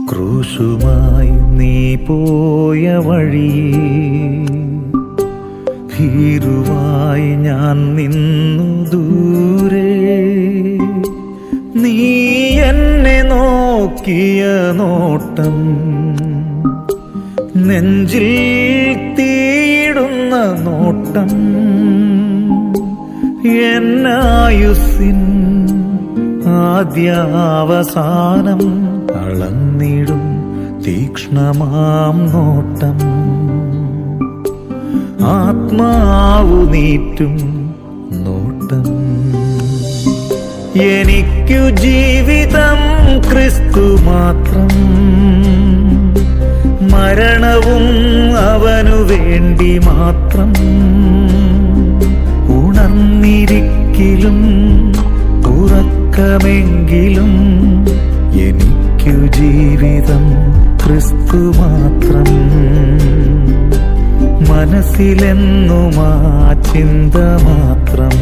ക്രൂശുമായി നീ പോയ വഴിയേ ഭീരുവായി ഞാൻ നിന്നു ദൂരെ. നീ എന്നെ നോക്കിയ നോട്ടം നെഞ്ചിൽ തീയിടുന്ന നോട്ടം എന്നായുസ്സിൻ ആദ്യാവസാനം അളന്നിടും തീക്ഷ്ണമാം നോട്ടം. ആത്മാവു നീറ്റും നോട്ടം. എനിക്കു ജീവിതം ക്രിസ്തു മാത്രം, മരണവും അവനു വേണ്ടി മാത്രം. ഉണർന്നിരിക്കിലും ഉറക്കമെങ്കിലും എനിക്കു ജീവിതം ക്രിസ്തു മാത്രം. മനസ്സിലെന്നും ആ ചിന്ത മാത്രം.